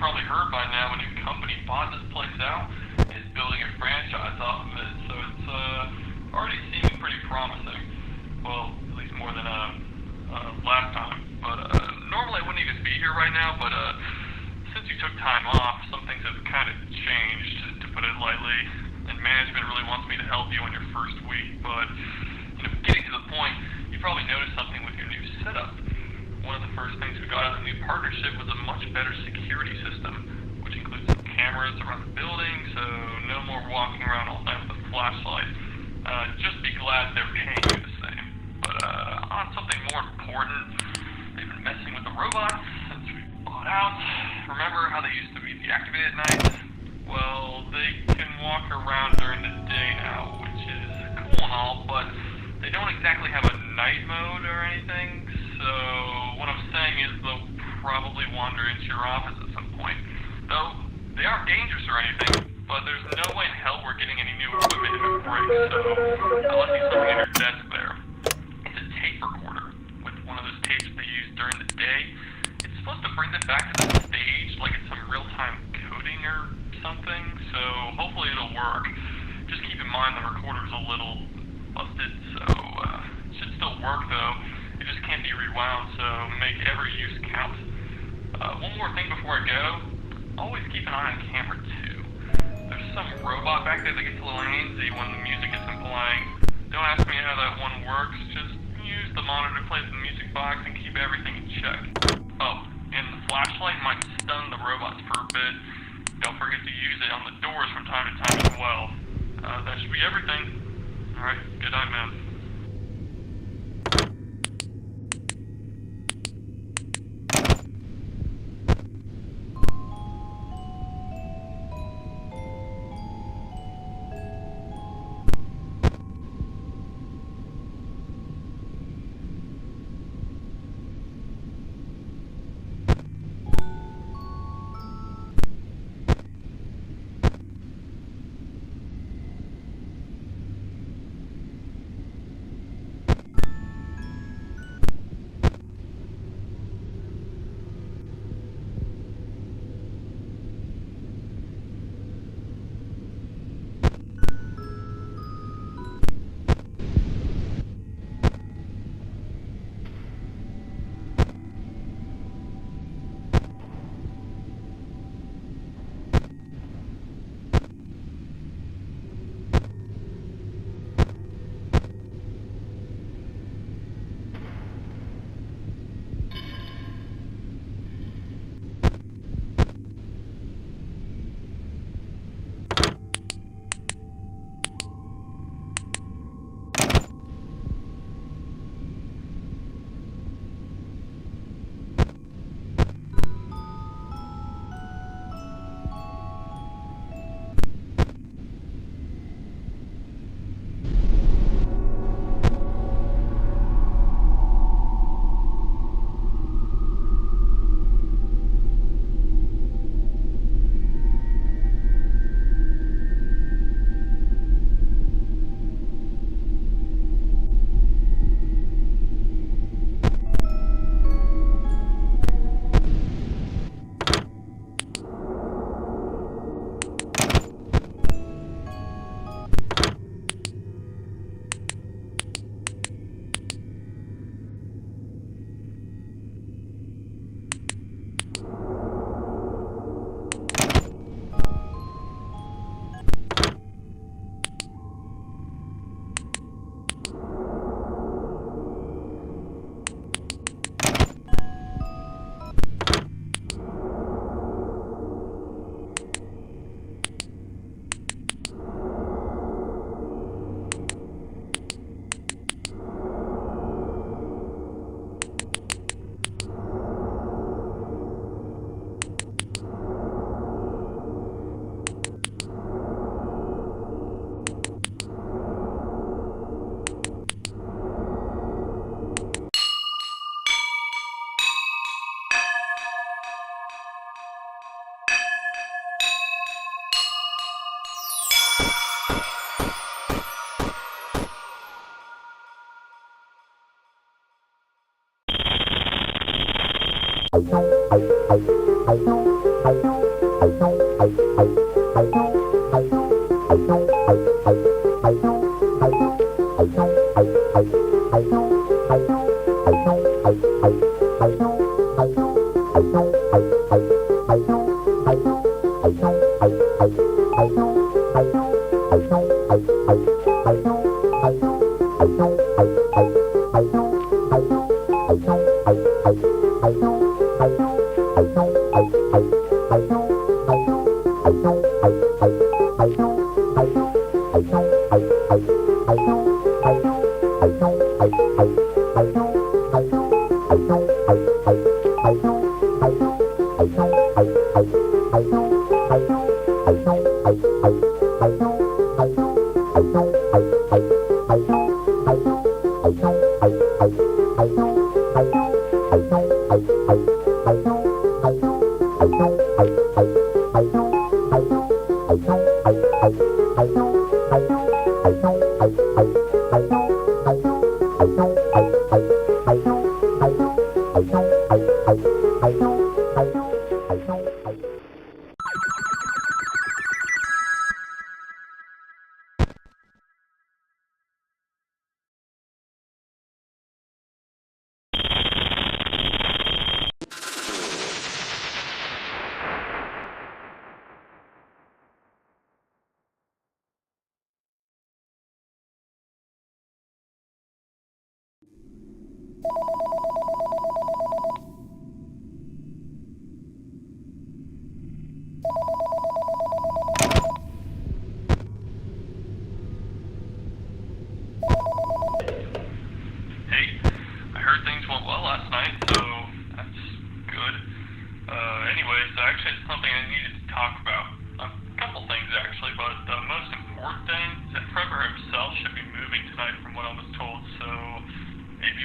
probably heard by now, a new company bought this place out and is building a franchise off of it, so it's already seeming pretty promising. Well, at least more than last time. But normally I wouldn't even be here right now, but since you took time off, some things have kind of changed, to put it lightly, and management really wants me to help you on your first week, but getting to the point, you probably noticed something with your new setup. One of the first things we got out of the new partnership was a much better security system, which includes some cameras around the building, so no more walking around all night with a flashlight. Just be glad they're paying you the same. But on something more important, they've been messing with the robots since we bought out. Remember how they used to be deactivated at night? Well, they can walk around during the day now, which is cool and all, but they don't exactly have a night mode or anything, so what I'm saying is they'll probably wander into your office at some point. Though, they aren't dangerous or anything, but there's no way in hell we're getting any new equipment if it breaks, so I left you something on your desk there. It's a tape recorder with one of those tapes they use during the day. It's supposed to bring them back to the stage like it's some real-time coding or something, so hopefully it'll work. Just keep in mind the recorder's a little busted, so it should still work though. It just can't be rewound, so make every use count. One more thing before I go, always keep an eye on camera 2. There's some robot back there that gets a little antsy when the music isn't playing. Don't ask me how that one works, just use the monitor to play the music box and keep everything in check. Oh, and the flashlight might stun the robots for a bit. Don't forget to use it on the doors from time to time as well. That should be everything. Alright, good night, man.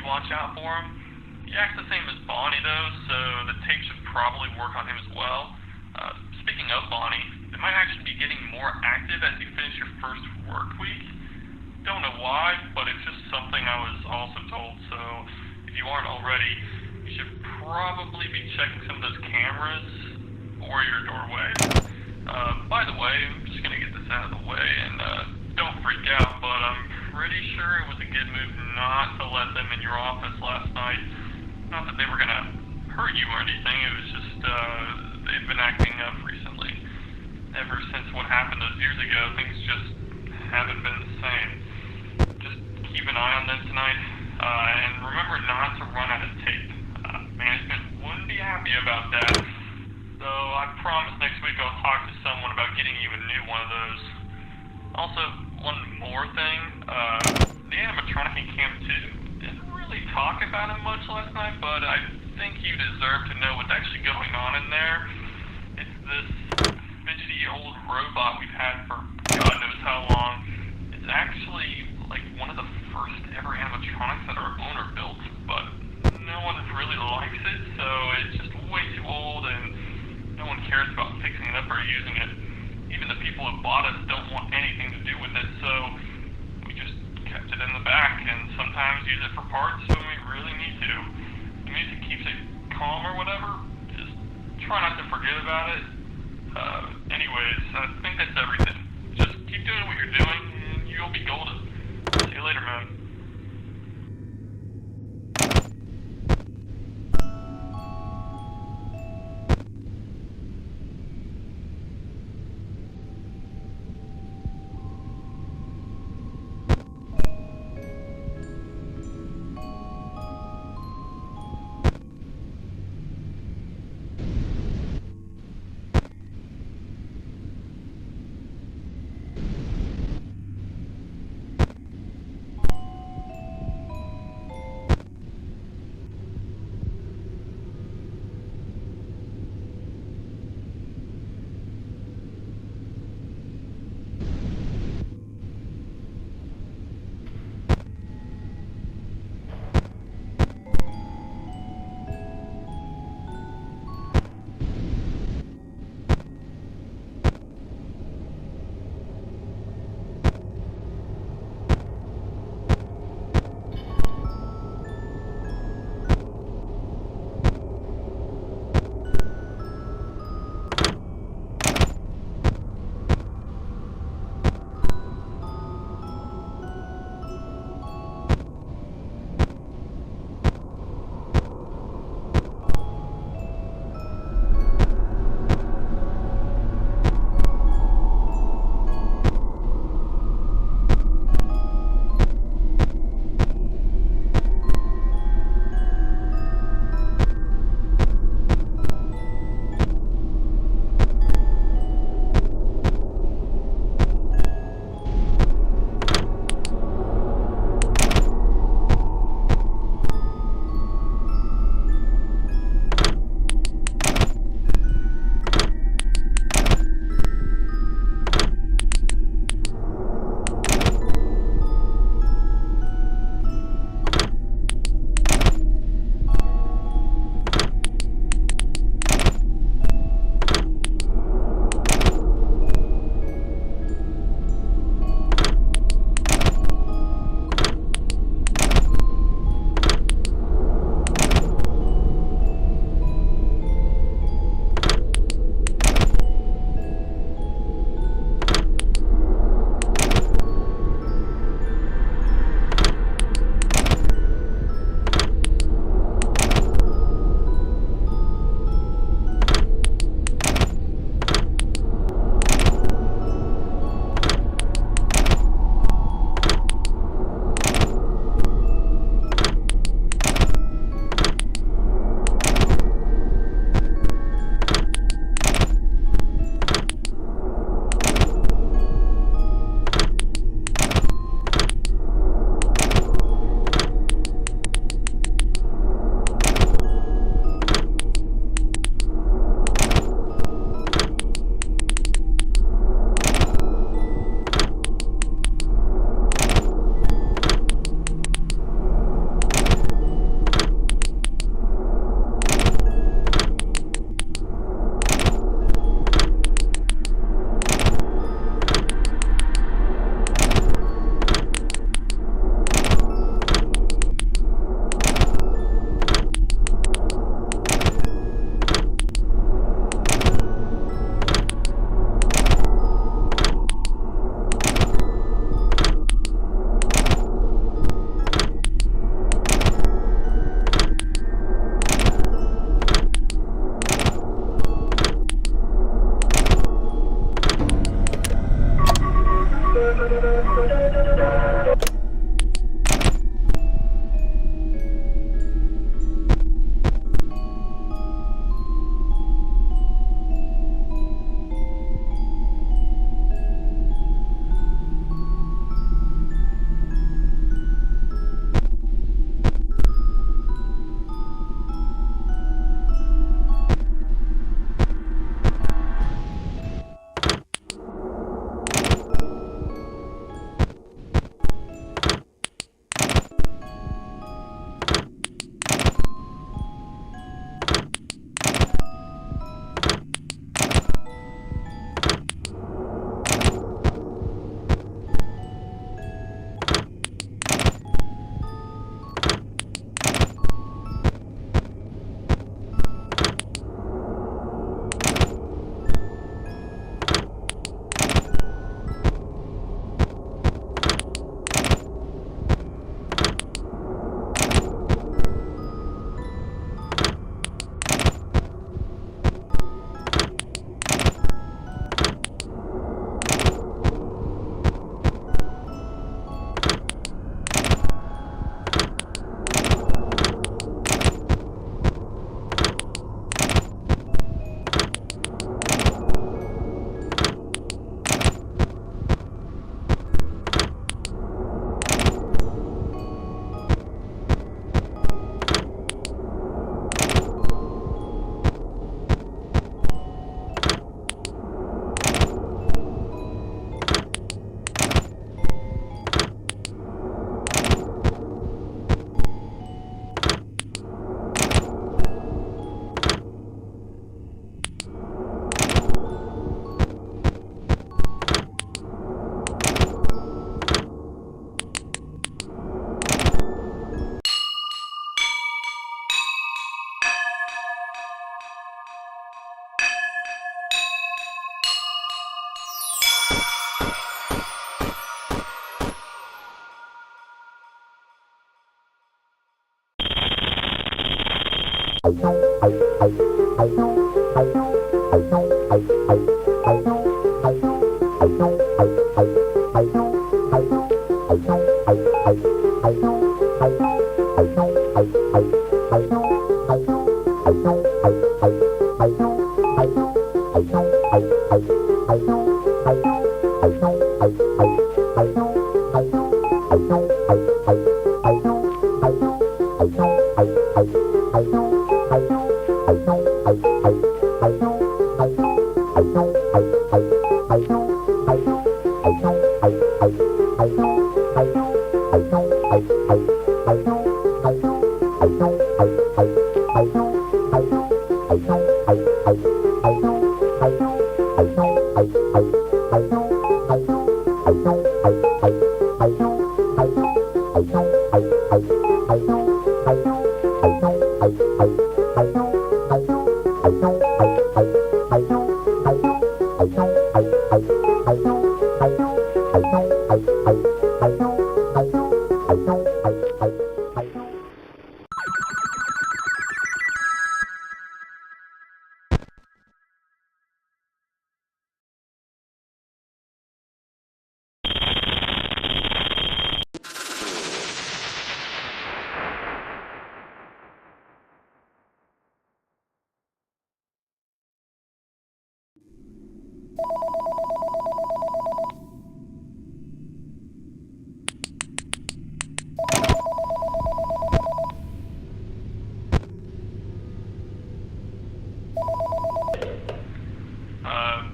Watch out for him. He acts the same as Bonnie though, so the tape should probably work on him as well. Speaking of Bonnie, it might actually be getting more active as you finish your first work week. Don't know why, but it's just something I was also told, so if you aren't already, you should probably be checking some of those cameras or your doorway. By the way, I'm just gonna get this out of the way, and don't freak out, but I'm pretty sure it was a good move not to let them in your office last night. Not that they were gonna hurt you or anything, it was just, they've been acting up recently. Ever since what happened those years ago, things just haven't been the same. Just keep an eye on them tonight, and remember not to run out of tape. Management wouldn't be happy about that. So I promise next week I'll talk to someone about getting you a new one of those. Also, one more thing, the animatronic in Camp 2 didn't really talk about it much last night, but I think you deserve to know what's actually going on in there. It's this fidgety old robot we've had for God knows how long. It's actually like one of the first ever animatronics that our owner built, but no one really likes it, so it's just way too old and no one cares about fixing it up or using it. Even the people who bought us don't want anything to do with it, so we just kept it in the back and sometimes use it for parts when we really need to. I mean, if it keeps it calm or whatever, just try not to forget about it. Anyways, I think that's everything. Just keep doing what you're doing and you'll be golden. See you later, man.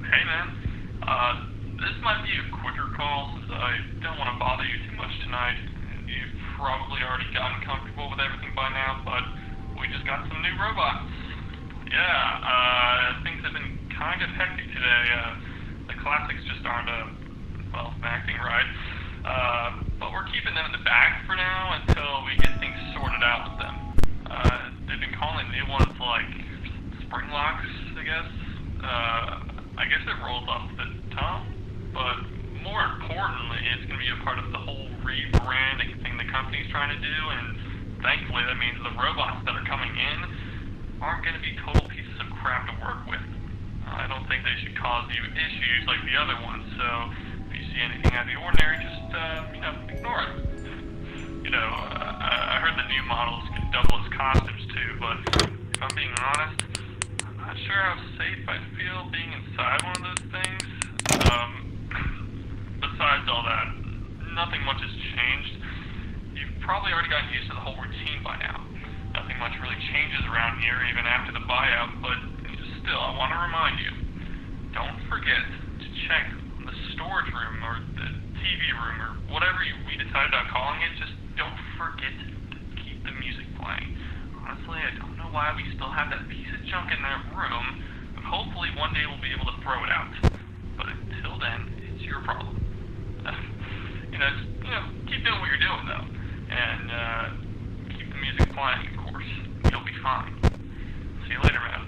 Hey man. This might be a quicker call since I don't want to bother you too much tonight. You've probably already gotten comfortable with everything by now, but we just got some new robots. Yeah, things have been kind of hectic today. The classics just aren't, acting right. But we're keeping them in the bag for now until we get things sorted out with them. They've been calling new ones like spring locks, I guess. I guess it rolls off the tongue, but more importantly, it's going to be a part of the whole rebranding thing the company's trying to do, and thankfully that means the robots that are coming in aren't going to be total pieces of crap to work with. I don't think they should cause you issues like the other ones, so if you see anything out of the ordinary, just, ignore it. I heard the new models can double as costumes too, but if I'm being honest, I'm not sure how safe I feel being inside one of those things. Besides all that, nothing much has changed. You've probably already gotten used to the whole routine by now. Nothing much really changes around here even after the buyout, but still, I want to remind you, don't forget to check the storage room or the TV room or whatever we decide about calling it. Just don't forget to keep the music playing. Honestly, I don't know why we still have that piece of junk in that room, but hopefully one day we'll be able to throw it out. But until then, it's your problem. Keep doing what you're doing though, and keep the music playing, of course. You'll be fine. See you later, man.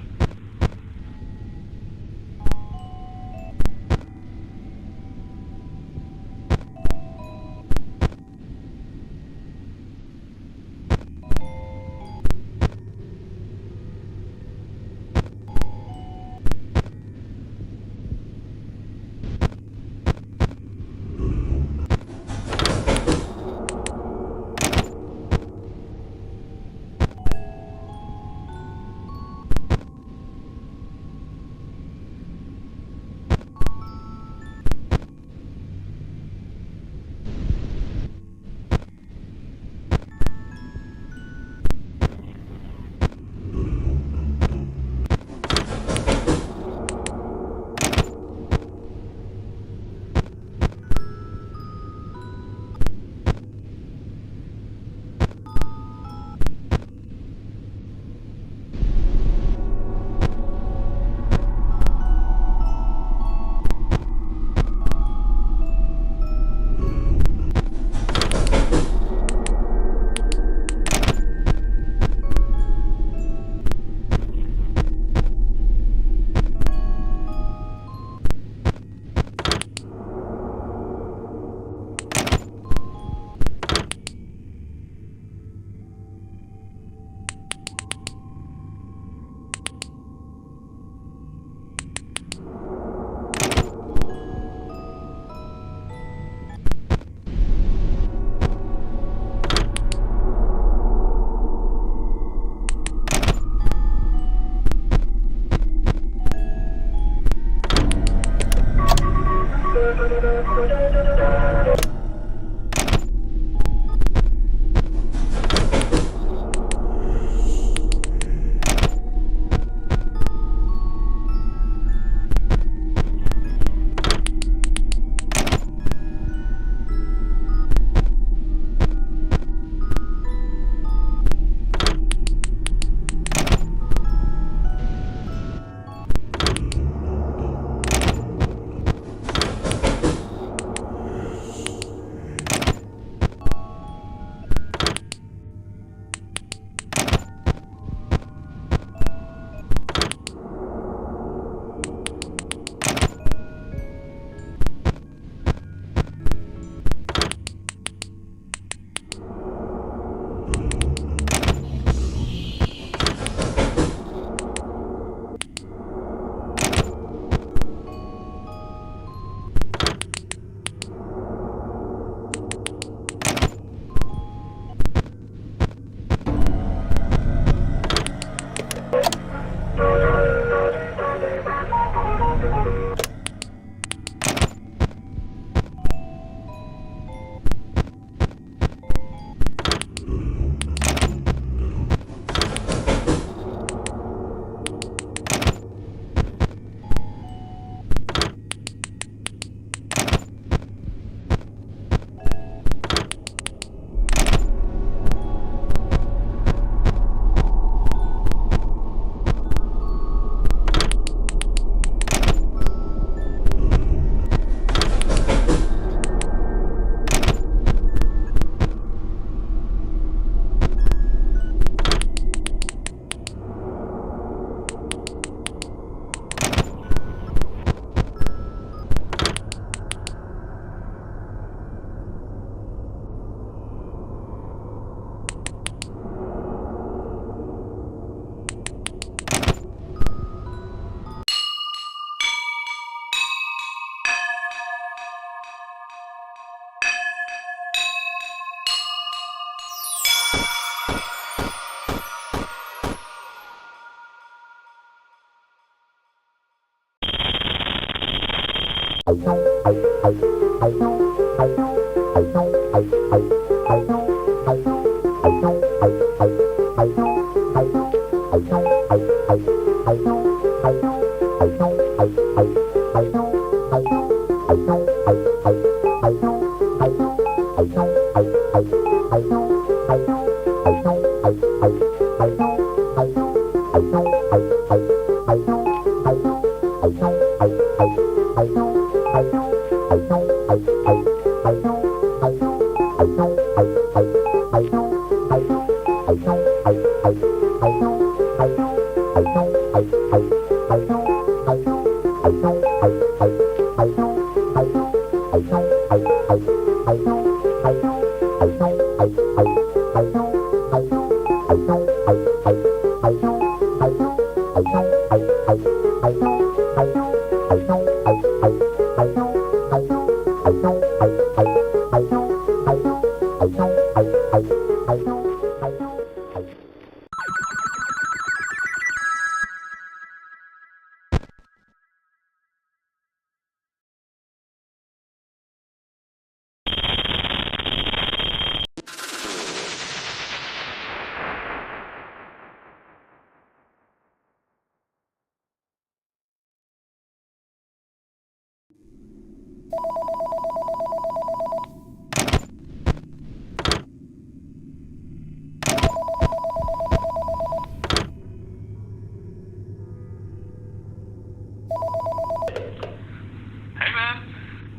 Hey man,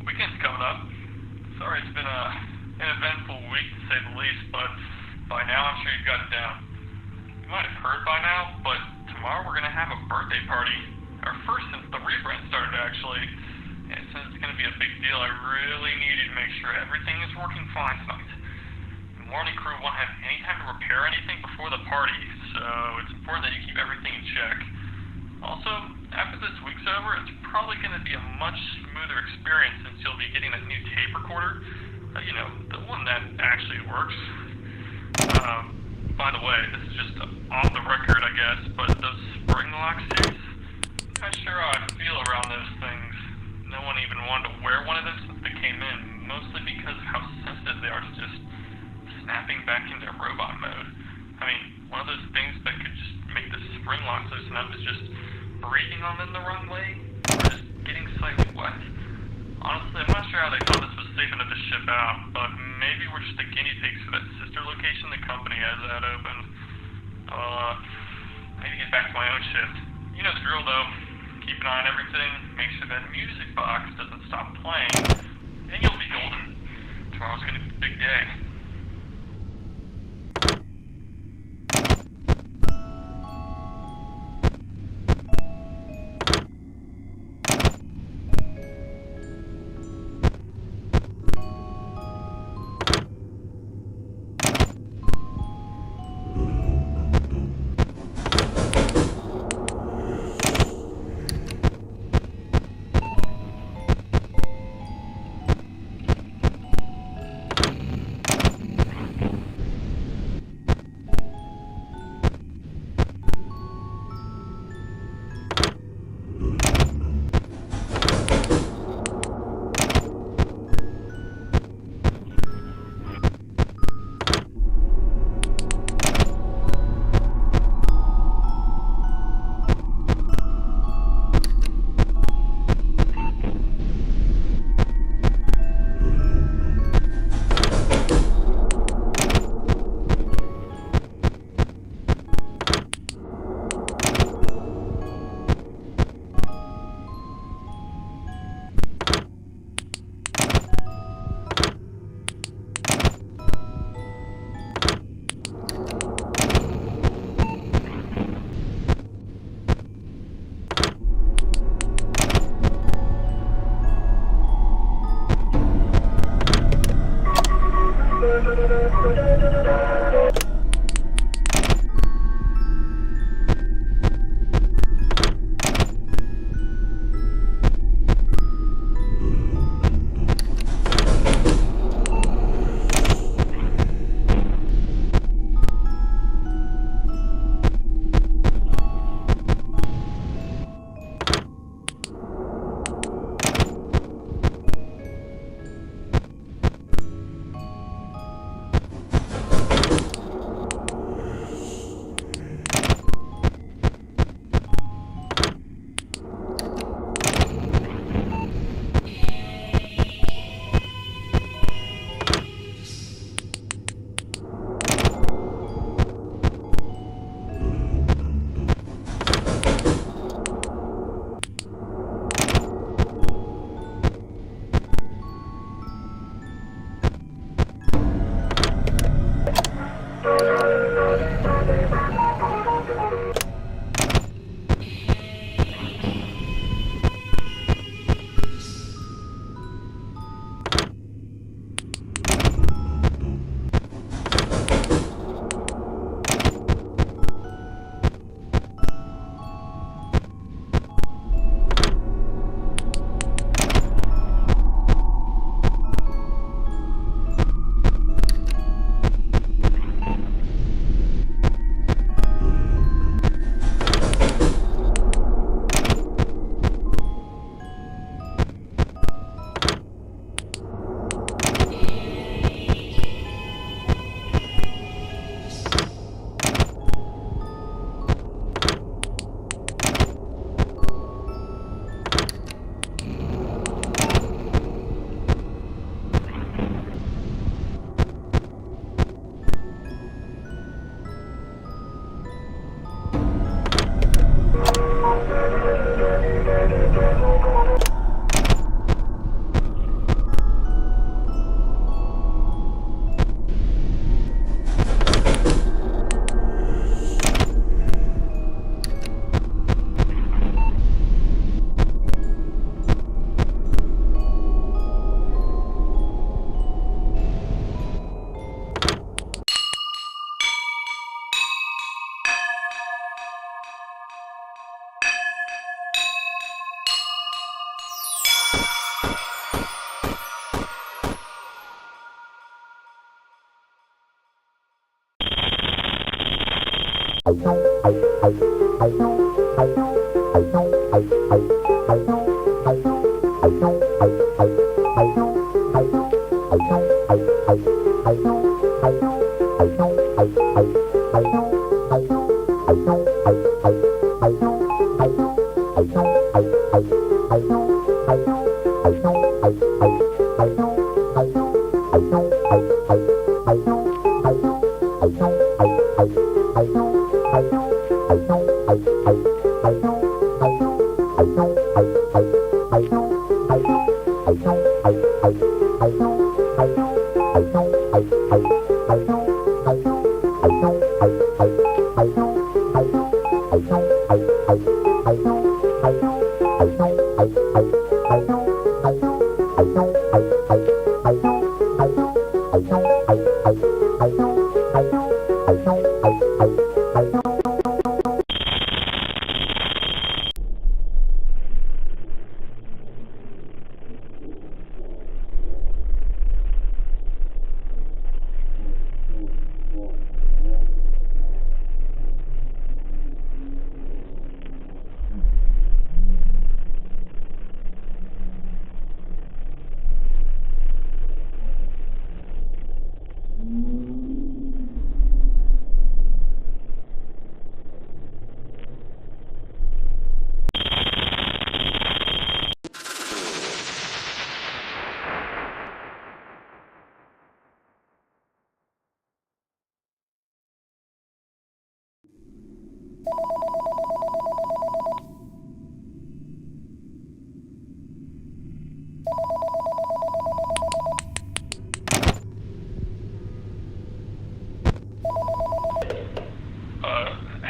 weekend's coming up. Sorry it's been an eventful week to say the least, but by now I'm sure you've got it down. You might have heard by now, but tomorrow we're gonna have a birthday party. Our first since the rebrand started actually. And since it's gonna be a big deal, I really needed to make sure everything is working fine tonight. The morning crew won't have any time to repair anything before the party, so it's important that you keep everything in check. Also, after this week's over, it's probably going to be a much smoother experience since you'll be getting that new tape recorder. You know, the one that actually works. By the way, this is just off the record, I guess, but those spring lock suits, I'm not sure how I feel around those things. No one even wanted to wear one of them since they came in, mostly because of how sensitive they are to just snapping back into robot mode. I mean, one of those things that could just make the spring locks loosen up is just breathing on them the wrong way, or just getting slightly wet. Honestly, I'm not sure how they thought this was safe enough to ship out, but maybe we're just the guinea pigs for that sister location the company has that open. I need to get back to my own shift. You know the drill though. Keep an eye on everything, make sure that music box doesn't stop playing, and you'll be golden. Tomorrow's gonna be a big day.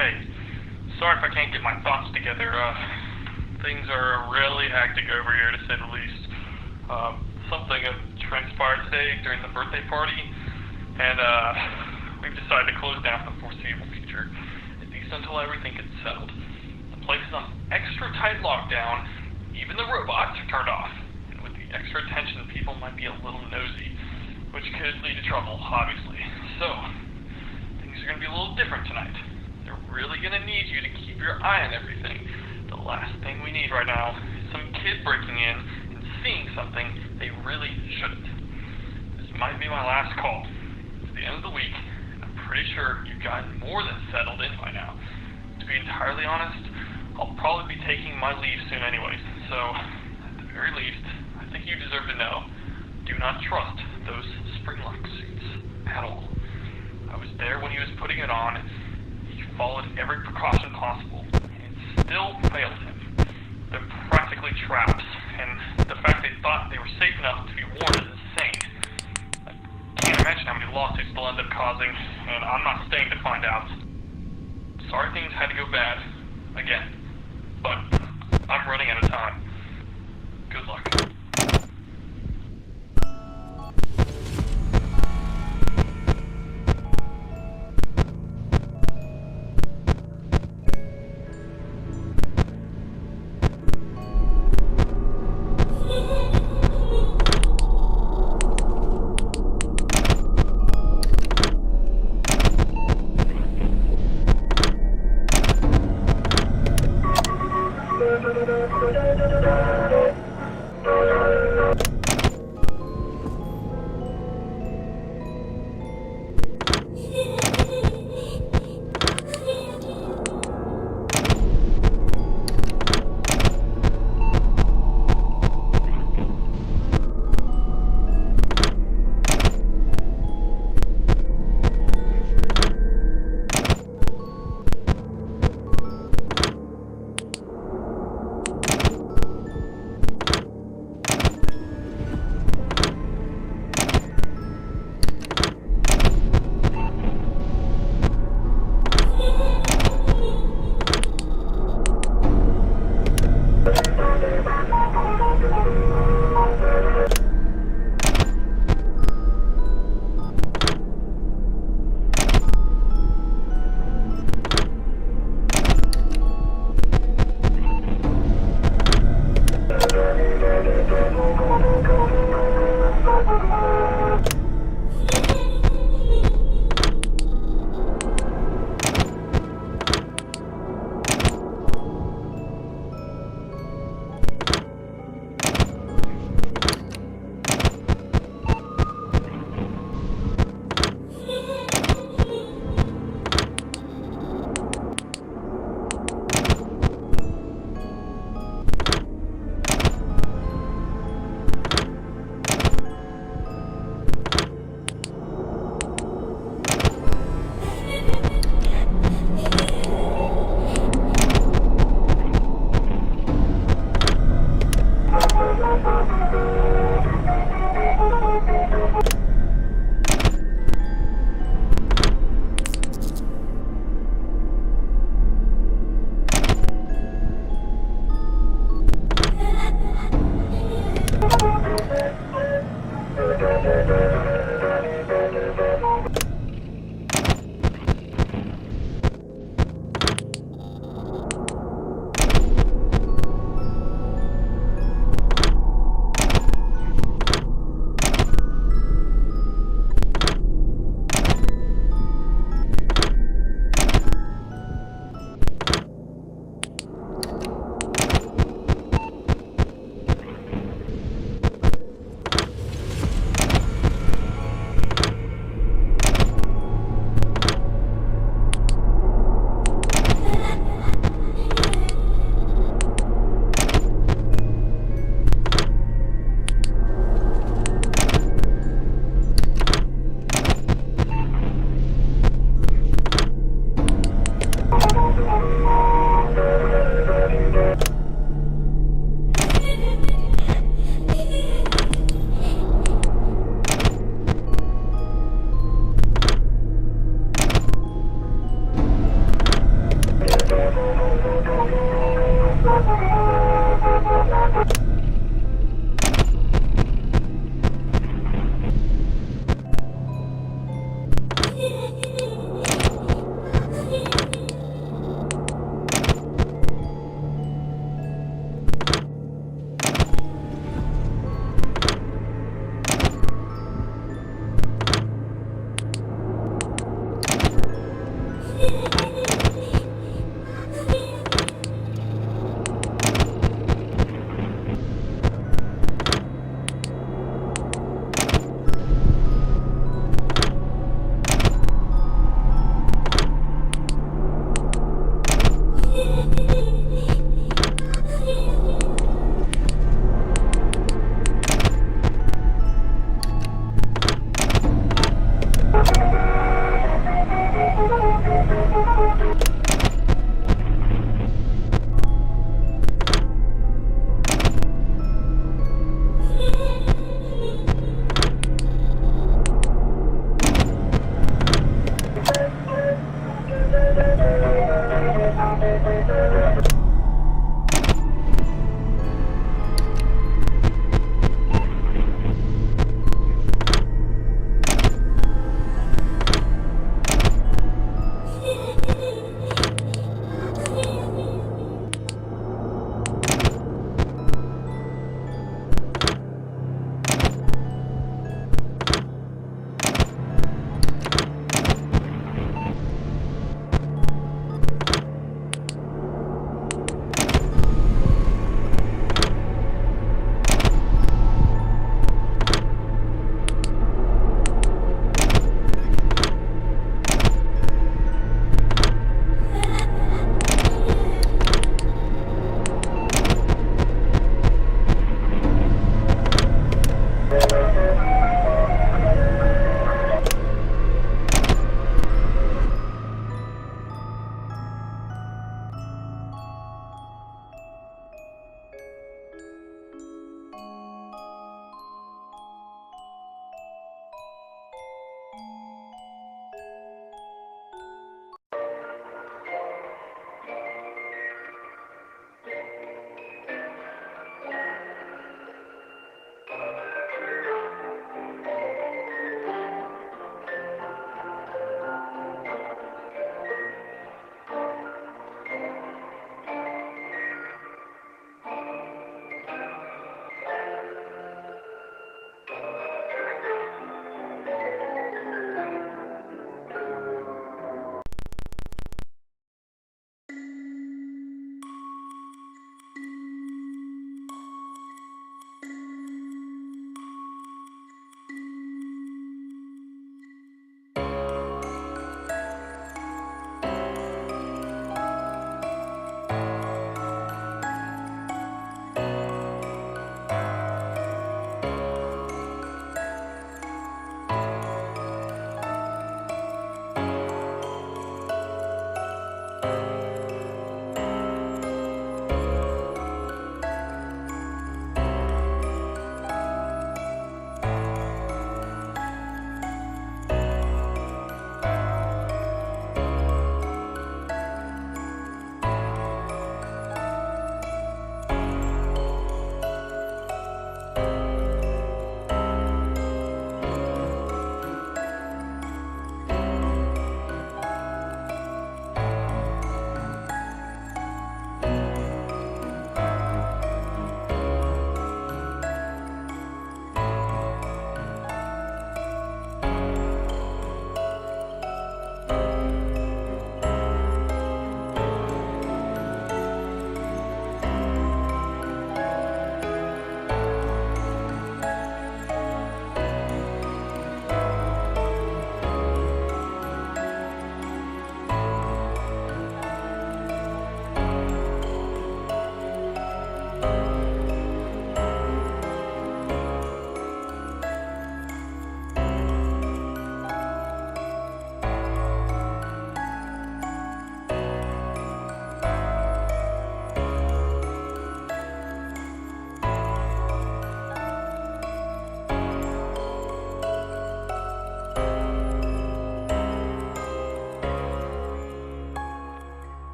Hey, sorry if I can't get my thoughts together. Things are really hectic over here, to say the least. Something transpired today during the birthday party, and we've decided to close down for the foreseeable future, at least until everything gets settled. The place is on extra tight lockdown. Even the robots are turned off, and with the extra attention, people might be a little nosy, which could lead to trouble, obviously. So, things are going to be a little different tonight. They're really going to need you to keep your eye on everything. The last thing we need right now is some kid breaking in and seeing something they really shouldn't. This might be my last call. It's the end of the week, and I'm pretty sure you've gotten more than settled in by now. To be entirely honest, I'll probably be taking my leave soon anyways, so at the very least, I think you deserve to know. Do not trust those spring-lock suits at all. I was there when he was putting it on. He followed every precaution possible, and it still failed him. They're practically traps, and the fact they thought they were safe enough to be worn is insane. I can't imagine how many lawsuits they'll end up causing, and I'm not staying to find out. Sorry things had to go bad, again, but I'm running out of time. Good luck.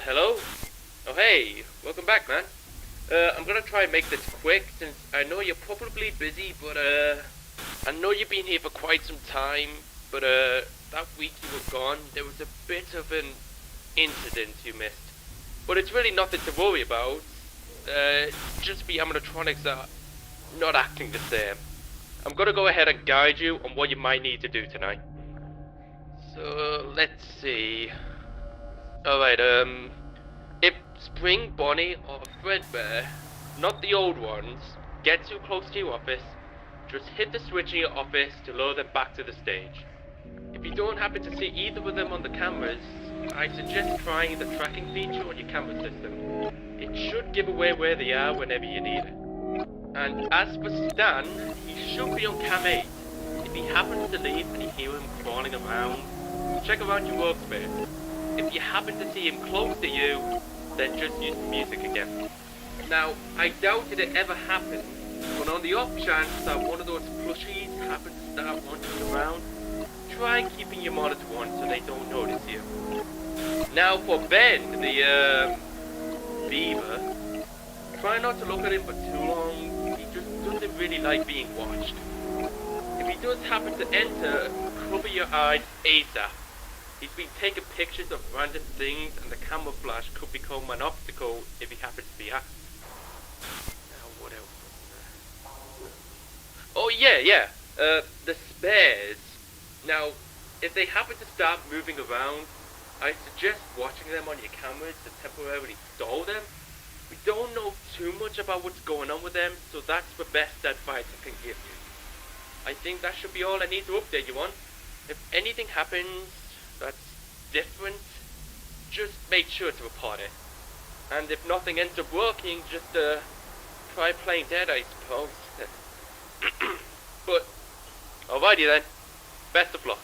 Hello? Oh, hey, welcome back, man. I'm gonna try and make this quick, since I know you're probably busy, but, I know you've been here for quite some time, but, that week you were gone, there was a bit of an incident you missed. But it's really nothing to worry about. Just the animatronics are not acting the same. I'm gonna go ahead and guide you on what you might need to do tonight. So, let's see. Alright, if Spring Bonnie or Fredbear, not the old ones, get too close to your office, just hit the switch in your office to lure them back to the stage. If you don't happen to see either of them on the cameras, I suggest trying the tracking feature on your camera system. It should give away where they are whenever you need it. And as for Stan, he should be on cam 8. If he happens to leave and you hear him crawling around, check around your workspace. If you happen to see him close to you, then just use the music again. Now, I doubt it ever happened, but on the off chance that one of those plushies happens to start wandering around, try keeping your monitor on so they don't notice you. Now for Ben, the beaver, try not to look at him for too long. He just doesn't really like being watched. If he does happen to enter, cover your eyes ASAP. He's been taking pictures of random things, and the camera flash could become an obstacle if he happens to be active. Now, what else was there? Oh, yeah. The spares. Now, if they happen to start moving around, I suggest watching them on your cameras to temporarily stall them. We don't know too much about what's going on with them, so that's the best advice I can give you. I think that should be all I need to update you on. If anything happens that's different, just make sure to report it. And if nothing ends up working, just try playing dead, I suppose. But alrighty then. Best of luck.